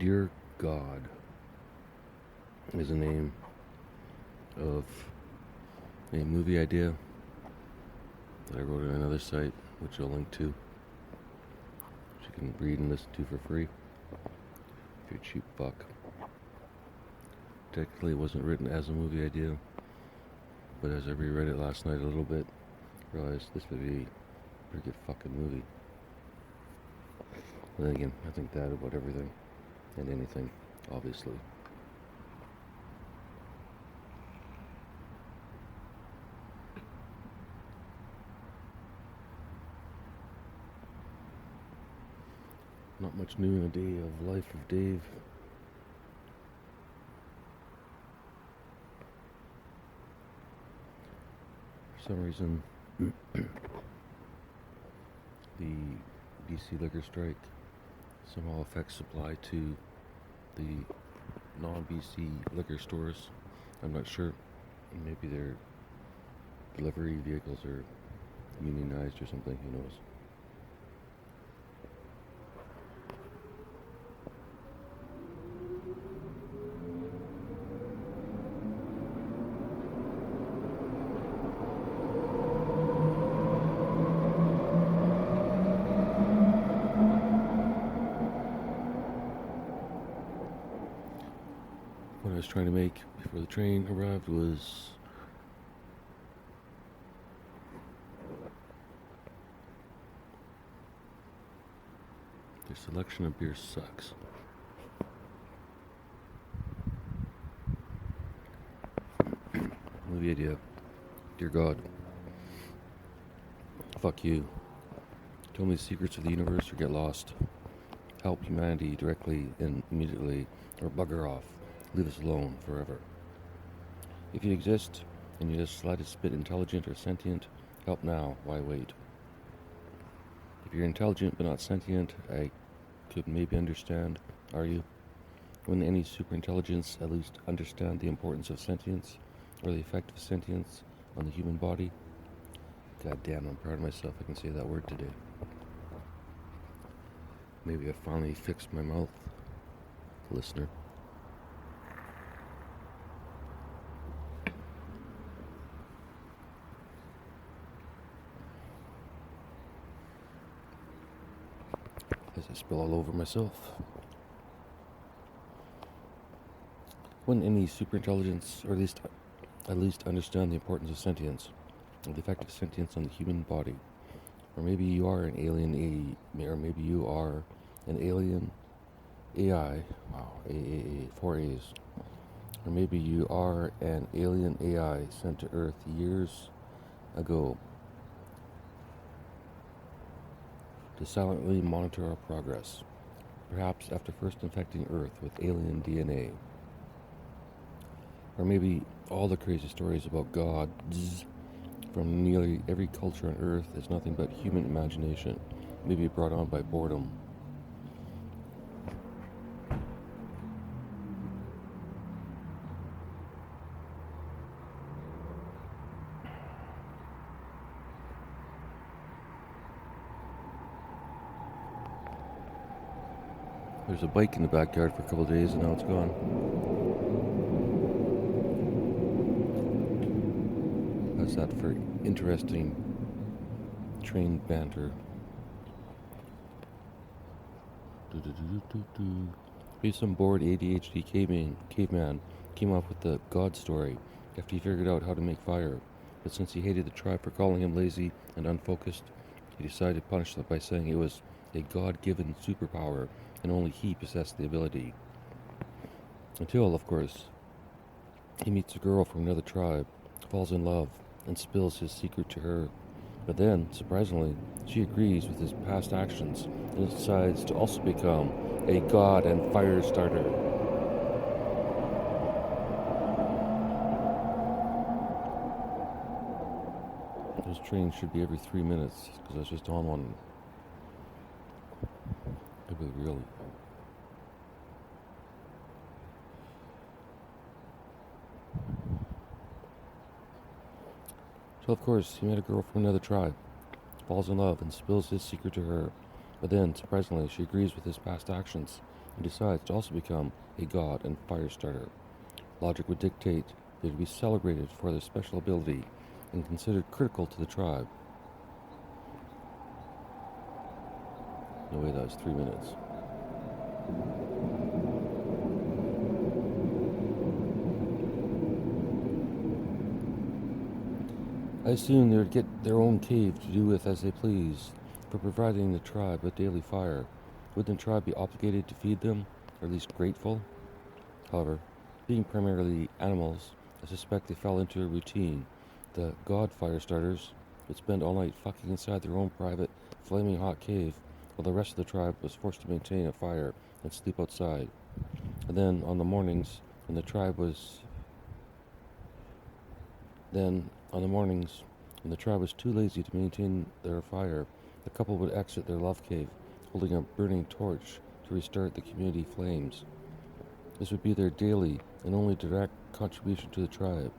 Dear God is the name of a movie idea that I wrote on another site, which I'll link to, which you can read and listen to for free if you're a cheap fuck. Technically, it wasn't written as a movie idea, but as I reread it last night a little bit, I realized this would be a pretty good fucking movie. And then again, I think that about everything and anything, obviously. Not much new in a day of life of Dave. For some reason, the BC liquor strike somehow affects supply to the non-BC liquor stores. I'm not sure. Maybe their delivery vehicles are unionized or something, who knows. What I was trying to make before the train arrived was their selection of beer sucks. Movie idea. Dear God, fuck you. Tell me the secrets of the universe or get lost. Help humanity directly and immediately, or bugger off. Leave us alone forever. If you exist and you're the slightest bit intelligent or sentient, help now, why wait? If you're intelligent but not sentient, I could maybe understand, are you? Wouldn't any superintelligence at least understand the importance of sentience, or the effect of sentience on the human body? God damn, I'm proud of myself I can say that word today. Maybe I finally fixed my mouth, listener. As I spill all over myself. Wouldn't any superintelligence, or at least understand the importance of sentience, or the effect of sentience on the human body? Or maybe you are an alien or maybe you are an alien AI. Wow, AAA, 4 A's. Or maybe you are an alien AI sent to Earth years ago to silently monitor our progress, perhaps after first infecting Earth with alien DNA. Or maybe all the crazy stories about gods from nearly every culture on Earth is nothing but human imagination, maybe brought on by boredom. There's a bike in the backyard for a couple of days and now it's gone. How's that for interesting train banter? Maybe some bored ADHD caveman came up with the God story after he figured out how to make fire. But since he hated the tribe for calling him lazy and unfocused, he decided to punish them by saying it was a God-given superpower and only he possessed the ability. Until, of course, he meets a girl from another tribe, falls in love, and spills his secret to her. But then, surprisingly, she agrees with his past actions and decides to also become a god and fire starter. Those trains should be every 3 minutes, because I was just on one. It was really... So of course, he met a girl from another tribe, falls in love, and spills his secret to her. But then, surprisingly, she agrees with his past actions and decides to also become a god and fire starter. Logic would dictate they would be celebrated for their special ability and considered critical to the tribe. No way, that was 3 minutes. I assumed they would get their own cave to do with as they pleased, for providing the tribe with daily fire. Wouldn't the tribe be obligated to feed them, or at least grateful? However, being primarily animals, I suspect they fell into a routine. The god fire starters would spend all night fucking inside their own private, flaming hot cave, while the rest of the tribe was forced to maintain a fire and sleep outside. And then, on the mornings when the tribe was too lazy to maintain their fire, the couple would exit their love cave, holding a burning torch to restart the community flames. This would be their daily and only direct contribution to the tribe.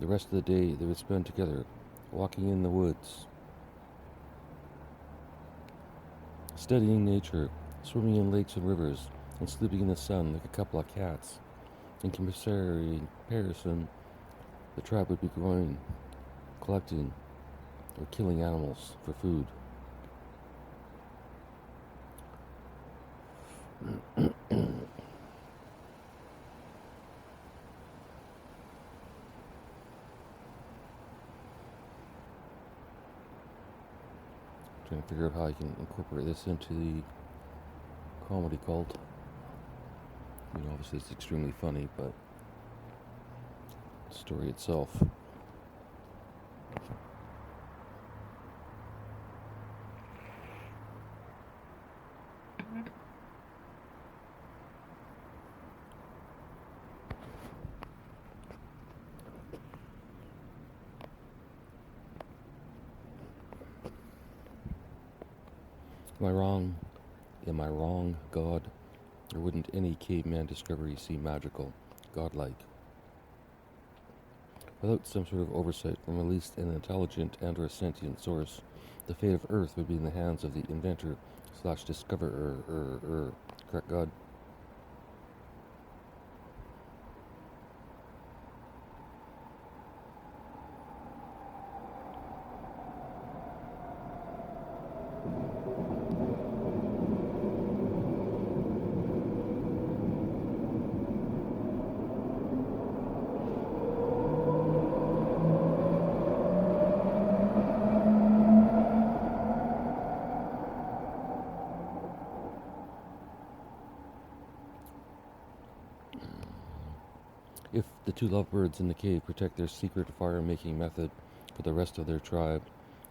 The rest of the day they would spend together, walking in the woods, studying nature, swimming in lakes and rivers, and sleeping in the sun like a couple of cats. In comparison, the tribe would be growing, collecting, or killing animals for food. Trying to figure out how I can incorporate this into the comedy cult. I mean, obviously it's extremely funny, but the story itself. Am I wrong, God? Or wouldn't any caveman discovery seem magical, godlike? Without some sort of oversight from at least an intelligent and or a sentient source, the fate of Earth would be in the hands of the inventor / discoverer. Correct, God? If the two lovebirds in the cave protect their secret fire-making method for the rest of their tribe,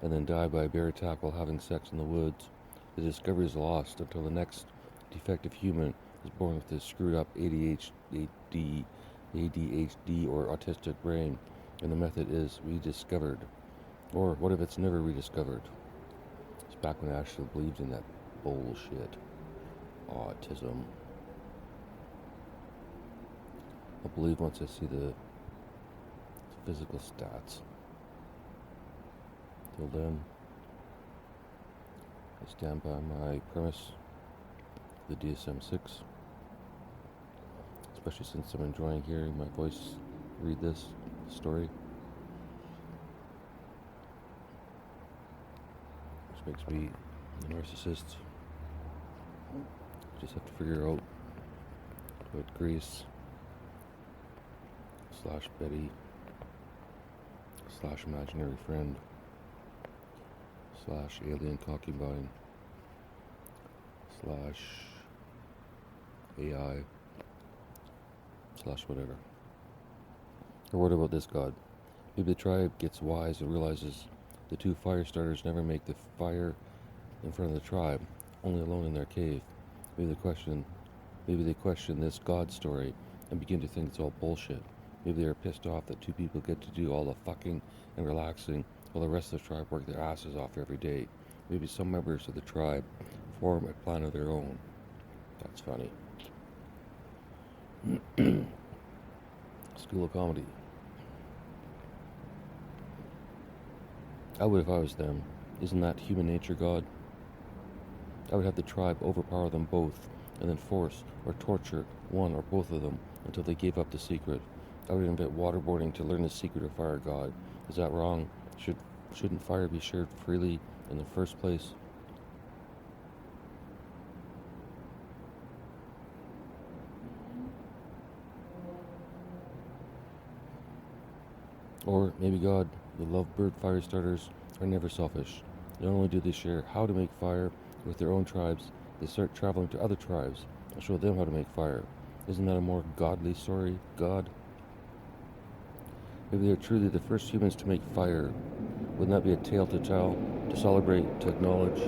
and then die by a bear attack while having sex in the woods, the discovery is lost until the next defective human is born with a screwed-up ADHD or autistic brain, and the method is rediscovered. Or what if it's never rediscovered? It's back when I actually believed in that bullshit. Autism. I'll believe once I see the physical stats. Till then, I stand by my premise, the DSM-6, especially since I'm enjoying hearing my voice read this story, which makes me a narcissist. Just have to figure out what Grace / Betty / imaginary friend / alien concubine / AI / whatever. Or what about this God? Maybe the tribe gets wise and realizes the two fire starters never make the fire in front of the tribe, only alone in their cave. Maybe they question this God story and begin to think it's all bullshit. Maybe they're pissed off that two people get to do all the fucking and relaxing while the rest of the tribe work their asses off every day. Maybe some members of the tribe form a plan of their own. That's funny. School of Comedy. I would if I was them. Isn't that human nature, God? I would have the tribe overpower them both and then force or torture one or both of them until they gave up the secret. I would invent waterboarding to learn the secret of fire, God. Is that wrong? Shouldn't fire be shared freely in the first place? Or maybe God, the lovebird fire starters, are never selfish. Not only do they share how to make fire with their own tribes, they start traveling to other tribes and show them how to make fire. Isn't that a more godly story, God? Maybe they're truly the first humans to make fire. Wouldn't that be a tale to tell, to celebrate, to acknowledge?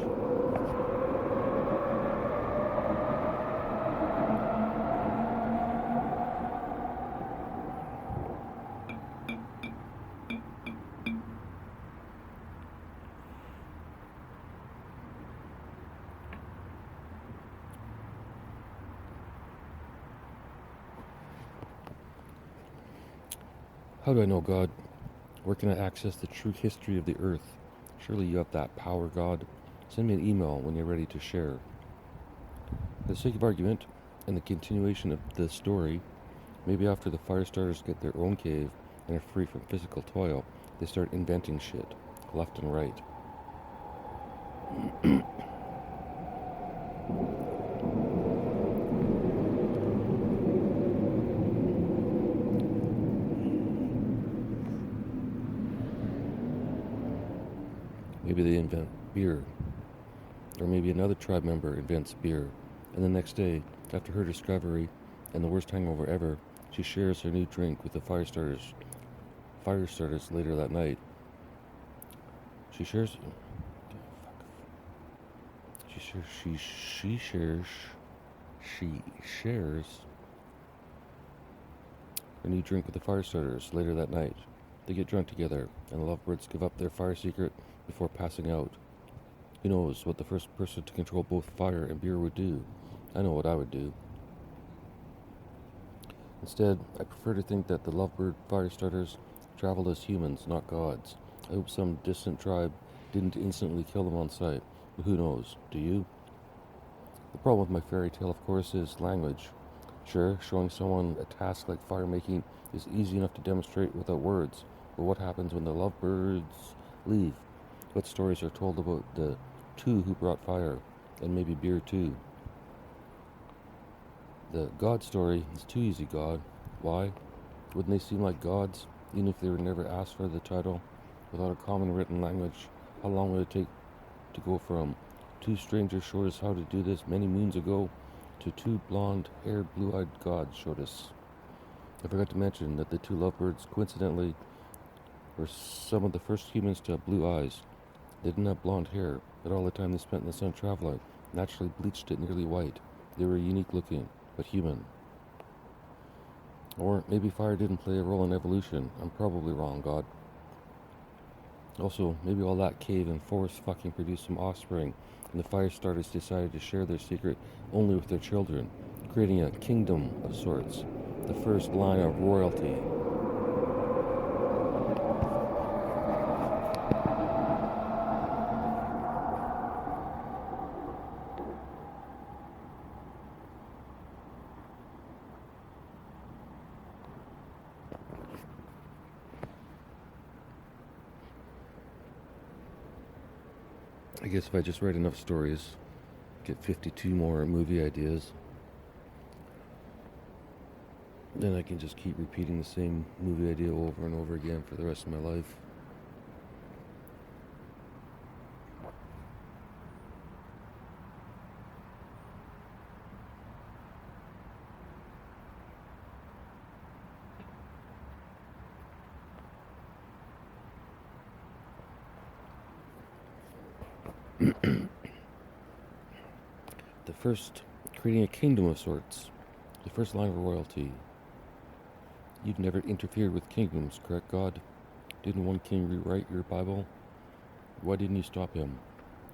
How do I know, God? Where can I access the true history of the earth? Surely you have that power, God. Send me an email when you're ready to share. For the sake of argument, and the continuation of the story, maybe after the fire starters get their own cave and are free from physical toil, they start inventing shit, left and right. Maybe they invent beer. Or maybe another tribe member invents beer. And the next day, after her discovery and the worst hangover ever, she shares her new drink with the fire starters later that night. She shares her new drink with the fire starters later that night. They get drunk together, and the lovebirds give up their fire secret before passing out. Who knows what the first person to control both fire and beer would do? I know what I would do. Instead, I prefer to think that the lovebird fire starters traveled as humans, not gods. I hope some distant tribe didn't instantly kill them on sight, but who knows? Do you? The problem with my fairy tale, of course, is language. Sure, showing someone a task like fire making is easy enough to demonstrate without words, but what happens when the lovebirds leave? What stories are told about the two who brought fire, and maybe beer too? The God story is too easy, God. Why? Wouldn't they seem like gods, even if they were never asked for the title? Without a common written language, how long would it take to go from two strangers showed us how to do this many moons ago to two blonde-haired, blue-eyed gods showed us? I forgot to mention that the two lovebirds, coincidentally, were some of the first humans to have blue eyes. They didn't have blonde hair, but all the time they spent in the sun traveling naturally bleached it nearly white. They were unique looking, but human. Or maybe fire didn't play a role in evolution. I'm probably wrong, God. Also, maybe all that cave and forest fucking produced some offspring, and the fire starters decided to share their secret only with their children, creating a kingdom of sorts, the first line of royalty. I guess if I just write enough stories, get 52 more movie ideas, then I can just keep repeating the same movie idea over and over again for the rest of my life. The first, creating a kingdom of sorts. The first line of royalty. You've never interfered with kingdoms, correct, God? Didn't one king rewrite your Bible? Why didn't you stop him?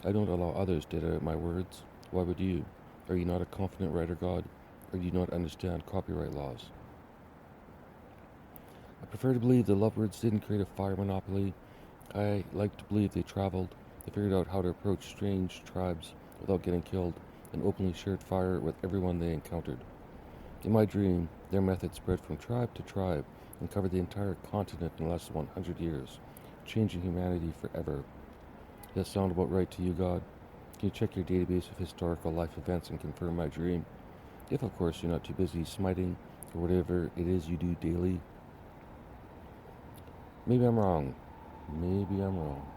I don't allow others to edit my words. Why would you? Are you not a confident writer, God? Or do you not understand copyright laws? I prefer to believe the lovebirds didn't create a fire monopoly. I like to believe they traveled. They figured out how to approach strange tribes without getting killed, and openly shared fire with everyone they encountered. In my dream, their method spread from tribe to tribe and covered the entire continent in less than 100 years, changing humanity forever. Does that sound about right to you, God? Can you check your database of historical life events and confirm my dream? If, of course, you're not too busy smiting or whatever it is you do daily. Maybe I'm wrong. Maybe I'm wrong.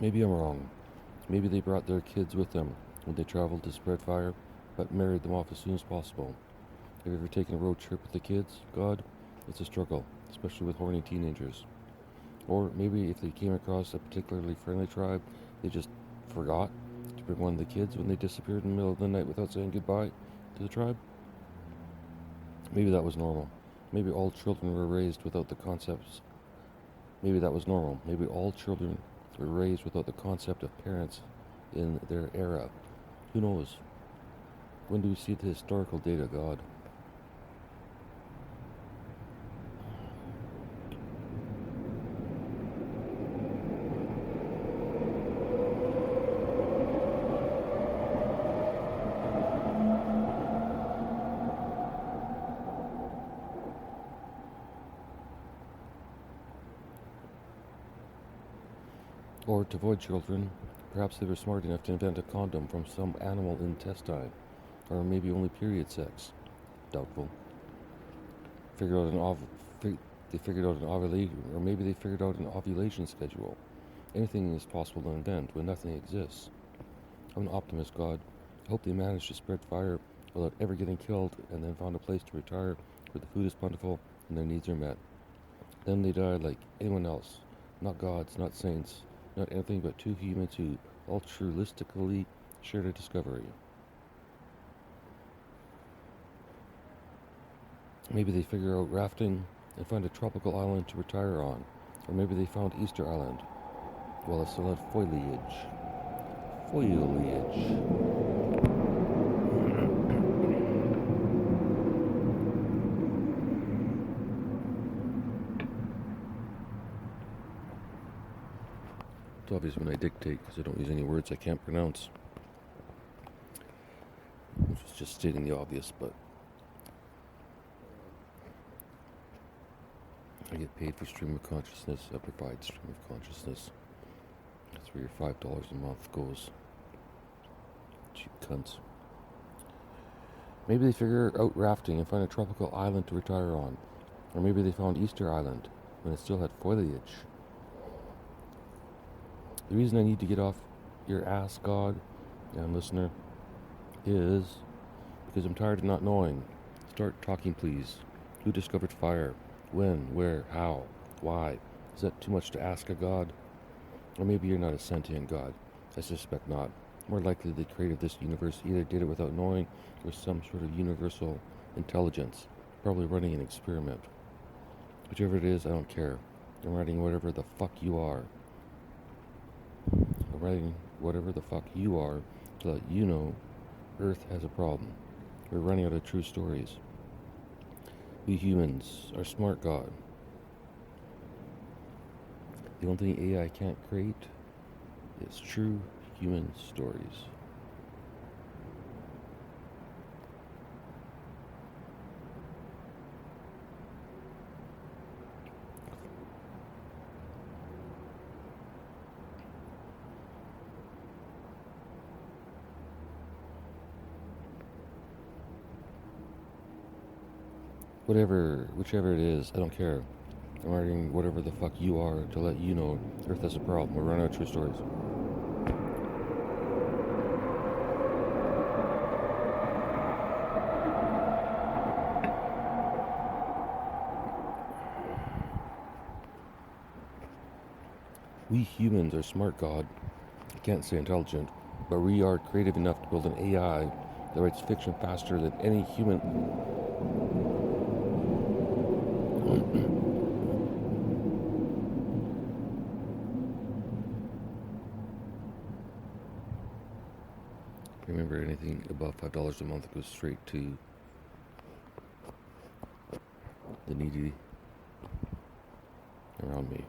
Maybe I'm wrong. Maybe they brought their kids with them when they traveled to spread fire, but married them off as soon as possible. Have you ever taken a road trip with the kids? God, it's a struggle, especially with horny teenagers. Or maybe if they came across a particularly friendly tribe, they just forgot to bring one of the kids when they disappeared in the middle of the night without saying goodbye to the tribe. Maybe that was normal. Maybe all children were raised without the concepts. Maybe that was normal. Maybe all children were raised without the concept of parents in their era. Who knows? When do we see the historical data, God? Or to avoid children, perhaps they were smart enough to invent a condom from some animal intestine, or maybe only period sex. Doubtful. They figured out an ovulation, or maybe they figured out an ovulation schedule. Anything is possible to invent when nothing exists. I'm an optimist, God. I hope they managed to spread fire without ever getting killed, and then found a place to retire where the food is plentiful and their needs are met. Then they died like anyone else. Not gods, not saints, not anything but two humans who altruistically shared a discovery. Maybe they figure out rafting and find a tropical island to retire on. Or maybe they found Easter Island. Well, it still had foliage. It's obvious when I dictate because I don't use any words I can't pronounce. Which is just stating the obvious, but I get paid for stream of consciousness. I provide stream of consciousness. That's where your $5 a month goes. Cheap cunts. Maybe they figure out rafting and find a tropical island to retire on. Or maybe they found Easter Island when it still had foliage. The reason I need to get off your ass, God, and listener, is because I'm tired of not knowing. Start talking, please. Who discovered fire? When? Where? How? Why? Is that too much to ask a God? Or maybe you're not a sentient God. I suspect not. More likely the creator of this universe either did it without knowing or some sort of universal intelligence, probably running an experiment. Whichever it is, I don't care. I'm writing whatever the fuck you are. I'm writing whatever the fuck you are to let you know Earth has a problem. We're running out of true stories. We humans are smart, God. The only thing AI can't create is true human stories. Whichever it is, I don't care. I'm writing whatever the fuck you are to let you know Earth has a problem. We're running out of true stories. We humans are smart, God. I can't say intelligent, but we are creative enough to build an AI that writes fiction faster than any human. Remember, anything above $5 a month goes straight to the needy around me.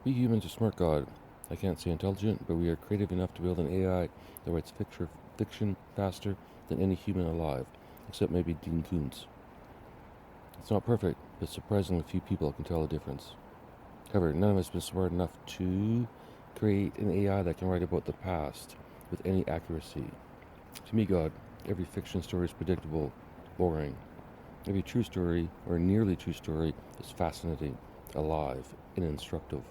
We humans are smart, God. I can't say intelligent, but we are creative enough to build an AI that writes fiction faster than any human alive, except maybe Dean Koontz. It's not perfect, but surprisingly few people can tell the difference. However, none of us have been smart enough to create an AI that can write about the past with any accuracy. To me, God, every fiction story is predictable, boring. Every true story, or nearly true story, is fascinating, alive, and instructive.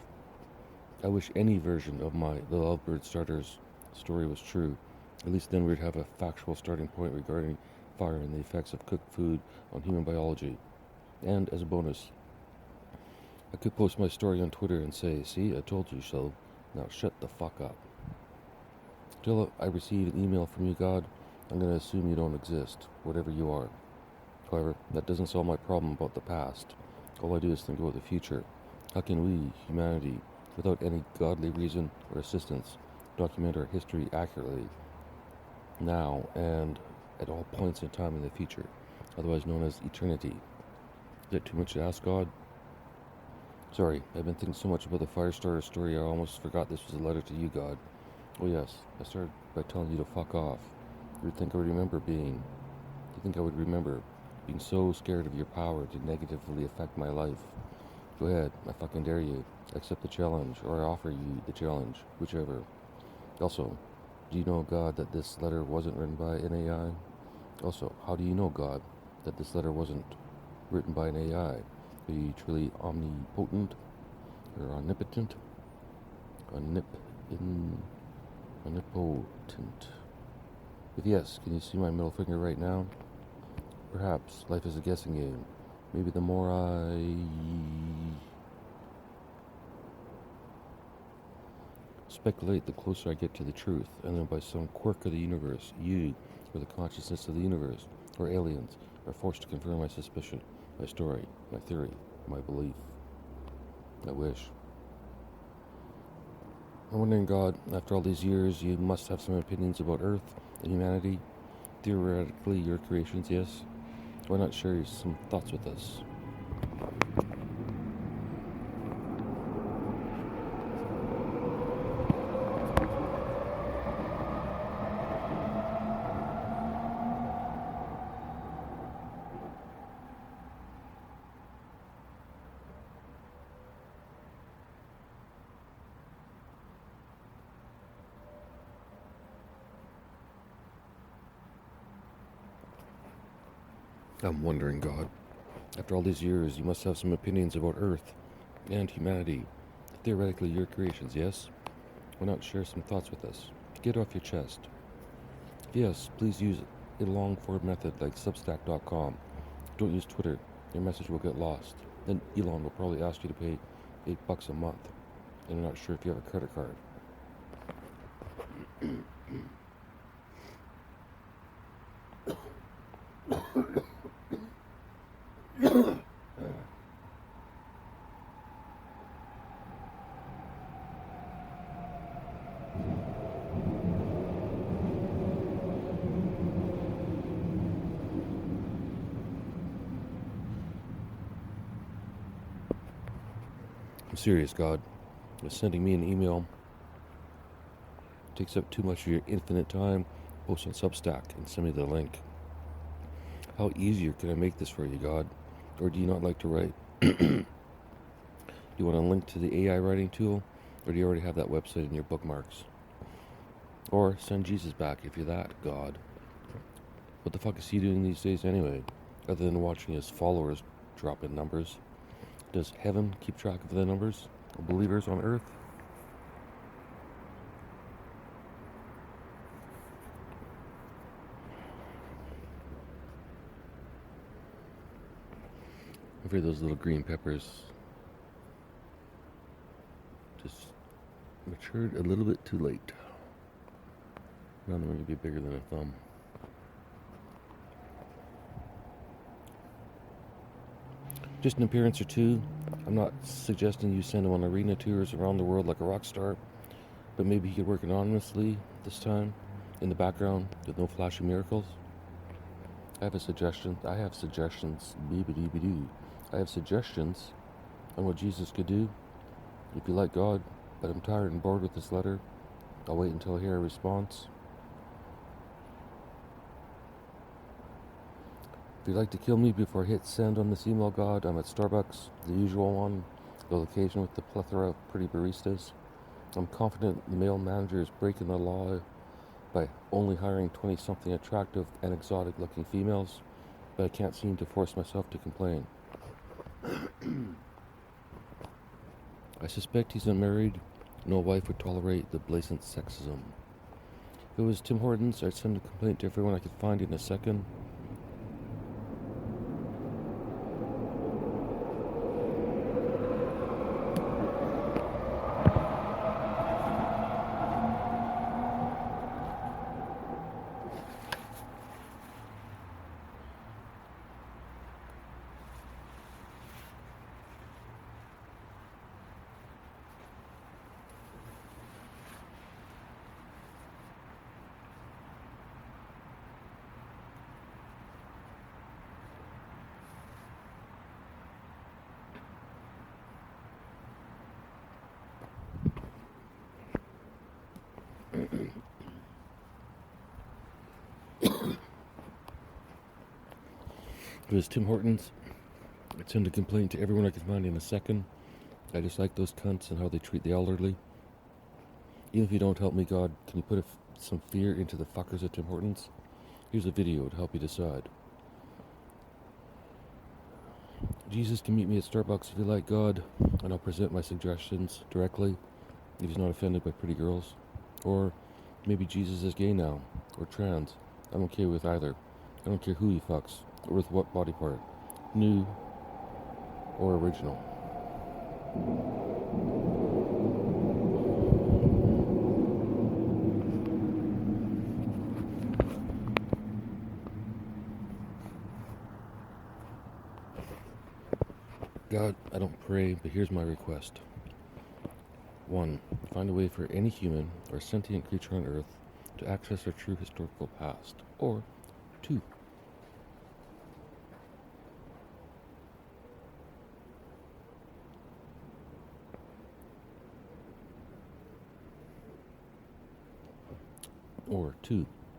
I wish any version of The Lovebird Starter's story was true. At least then we'd have a factual starting point regarding fire and the effects of cooked food on human biology. And as a bonus, I could post my story on Twitter and say, "See, I told you so. Now shut the fuck up." Till I receive an email from you, God, I'm going to assume you don't exist, whatever you are. However, that doesn't solve my problem about the past. All I do is think about the future. How can we, humanity, without any godly reason or assistance, document our history accurately, now and at all points in time in the future, otherwise known as eternity? Is that too much to ask, God? Sorry, I've been thinking so much about the Firestarter story I almost forgot this was a letter to you, God. Oh yes, I started by telling you to fuck off. You would think I would remember being so scared of your power to negatively affect my life. Go ahead, I fucking dare you. Accept the challenge, or I offer you the challenge, whichever. Also, do you know, God, that this letter wasn't written by an AI? Also, how do you know, God, that this letter wasn't written by an AI? Are you truly omnipotent? Or omnipotent? Omnipotent. If yes, can you see my middle finger right now? Perhaps life is a guessing game. Maybe the more I speculate, the closer I get to the truth, and then by some quirk of the universe, you, or the consciousness of the universe, or aliens, are forced to confirm my suspicion, my story, my theory, my belief. I wish. I'm wondering, God, after all these years, you must have some opinions about Earth and humanity. Theoretically, your creations, yes? Why not share some thoughts with us? I'm wondering, God, after all these years, you must have some opinions about Earth and humanity. Theoretically, your creations, yes? Why not share some thoughts with us? Get off your chest. Yes, please use a long-form method like Substack.com. Don't use Twitter. Your message will get lost. Then Elon will probably ask you to pay $8 a month. And I'm not sure if you have a credit card. I'm serious, God. Sending me an email takes up too much of your infinite time. Post on Substack and send me the link. How easier can I make this for you, God? Or do you not like to write? Do you want a link to the AI writing tool? Or do you already have that website in your bookmarks? Or send Jesus back if you're that, God. What the fuck is he doing these days anyway? Other than watching his followers drop in numbers. Does heaven keep track of the numbers of believers on earth? I'm afraid those little green peppers just matured a little bit too late. Now they're going to be bigger than a thumb. Just an appearance or two. I'm not suggesting you send them on arena tours around the world like a rock star. But maybe he could work anonymously this time, in the background, with no flashy miracles. I have suggestions. Beep-a-dee-be-doo. I have suggestions on what Jesus could do. If you like God, but I'm tired and bored with this letter, I'll wait until I hear a response. If you'd like to kill me before I hit send on this email, God, I'm at Starbucks, the usual one, the location with the plethora of pretty baristas. I'm confident the male manager is breaking the law by only hiring 20-something attractive and exotic-looking females, but I can't seem to force myself to complain. I suspect he's unmarried. No wife would tolerate the blatant sexism. If it was Tim Hortons, I'd send a complaint to everyone I could find in a second. If it was Tim Hortons, I'd send a complaint to everyone I could find in a second. I just like those cunts and how they treat the elderly. Even if you don't help me, God, can you put some fear into the fuckers at Tim Hortons? Here's a video to help you decide. Jesus can meet me at Starbucks if you like, God, and I'll present my suggestions directly if he's not offended by pretty girls. Or maybe Jesus is gay now, or trans. I'm okay with either. I don't care who he fucks, or with what body part, new or original. God, I don't pray, but here's my request. 1. Find a way for any human or sentient creature on Earth to access their true historical past. Or 2.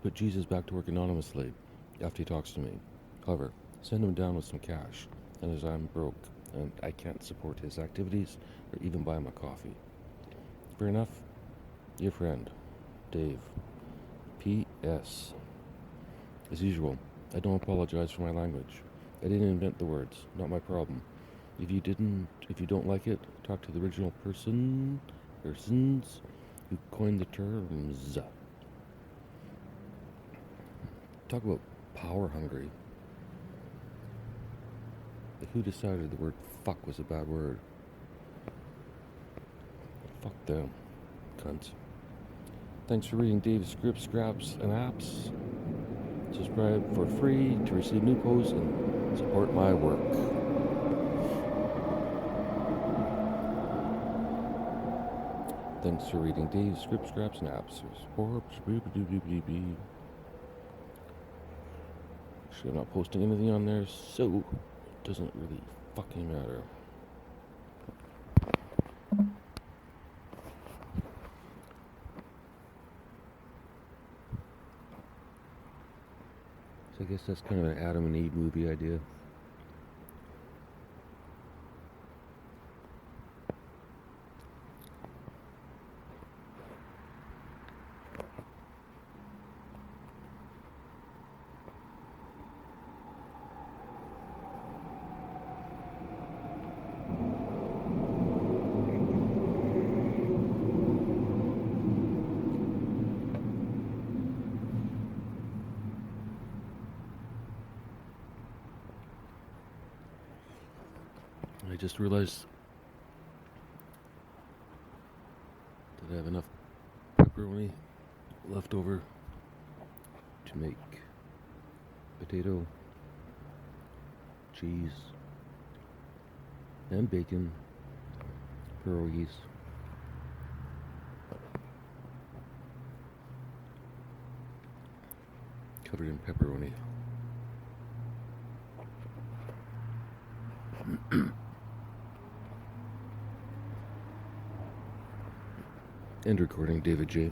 Put Jesus back to work anonymously after he talks to me. However, send him down with some cash, and as I'm broke, and I can't support his activities or even buy him a coffee. Fair enough? Your friend, Dave. P.S. As usual, I don't apologize for my language. I didn't invent the words, not my problem. If you don't like it, talk to the original persons who coined the terms. Talk about power hungry. Like, who decided the word fuck was a bad word? Fuck them, cunts. Thanks for reading Dave's scripts, scraps, and apps. Subscribe for free to receive new posts and support my work. Thanks for reading Dave's scripts, scraps, and apps. Actually, I'm not posting anything on there, so it doesn't really fucking matter. So I guess that's kind of an Adam and Eve movie idea. I just realized that I have enough pepperoni left over to make potato, cheese, and bacon pierogies. covered in pepperoni. End recording, David J.